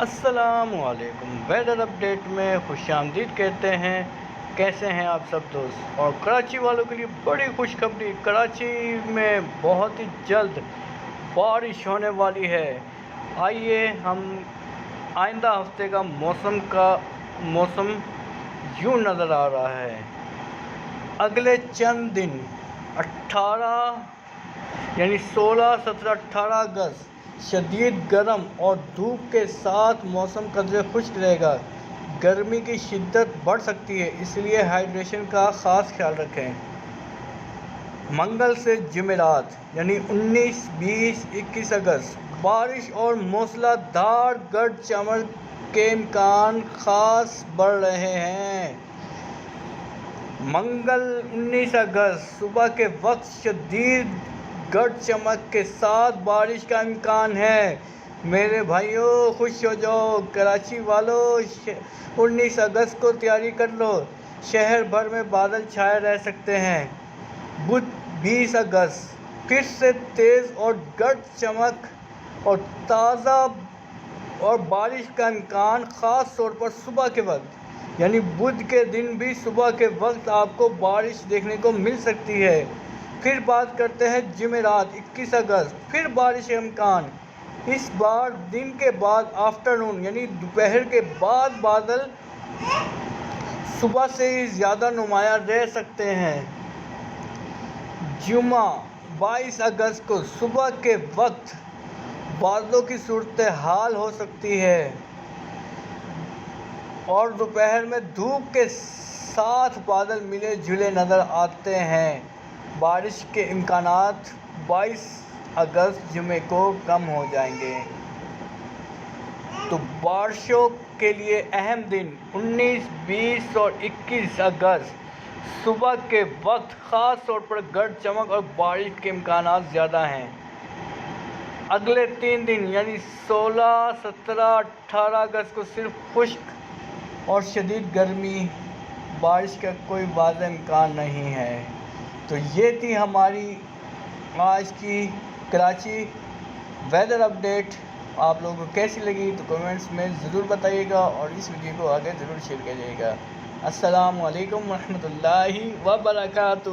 السلام علیکم۔ Weather update میں خوش آمدید کہتے ہیں۔ کیسے ہیں آپ سب دوست؟ اور کراچی والوں کے لیے بڑی خوشخبری، کراچی میں بہت ہی جلد بارش ہونے والی ہے۔ آئیے ہم آئندہ ہفتے کا موسم یوں نظر آ رہا ہے۔ اگلے چند دن 16، 17، 18 اگست شدید گرم اور دھوپ کے ساتھ موسم قدرے خشک رہے گا۔ گرمی کی شدت بڑھ سکتی ہے، اس لیے ہائیڈریشن کا خاص خیال رکھیں۔ منگل سے جمعرات 19، 20، 21 اگست بارش اور موسلا دھار گرج چمک کے امکان خاص بڑھ رہے ہیں۔ منگل 19 اگست صبح کے وقت شدید گرج چمک کے ساتھ بارش کا امکان ہے۔ میرے بھائیوں خوش ہو جاؤ، کراچی والوں 19 اگست کو تیاری کر لو، شہر بھر میں بادل چھائے رہ سکتے ہیں۔ بدھ 20 اگست پھر سے تیز اور گرج چمک اور تازہ اور بارش کا امکان، خاص طور پر صبح کے وقت، بدھ کے دن بھی صبح کے وقت آپ کو بارش دیکھنے کو مل سکتی ہے۔ پھر بات کرتے ہیں جمعرات 21 اگست، پھر بارش کا امکان۔ اس بار دن کے بعد آفٹرنون دوپہر کے بعد بادل صبح سے ہی زیادہ نمایاں رہ سکتے ہیں۔ جمعہ 22 اگست کو صبح کے وقت بادلوں کی صورتحال ہو سکتی ہے اور دوپہر میں دھوپ کے ساتھ بادل ملے جلے نظر آتے ہیں۔ بارش کے امکانات 22 اگست جمعے کو کم ہو جائیں گے۔ تو بارشوں کے لیے اہم دن 19، 20 اور 21 اگست صبح کے وقت خاص طور پر گرج چمک اور بارش کے امکانات زیادہ ہیں۔ اگلے 3 دن 16، 17، 18 اگست کو صرف خشک اور شدید گرمی، بارش کا کوئی واضح امکان نہیں ہے۔ تو یہ تھی ہماری آج کی کراچی ویدر اپڈیٹ۔ آپ لوگوں کو کیسی لگی تو کمنٹس میں ضرور بتائیے گا اور اس ویڈیو کو آگے ضرور شیئر کیجیے گا۔ السلام علیکم ورحمۃ اللہ وبرکاتہ۔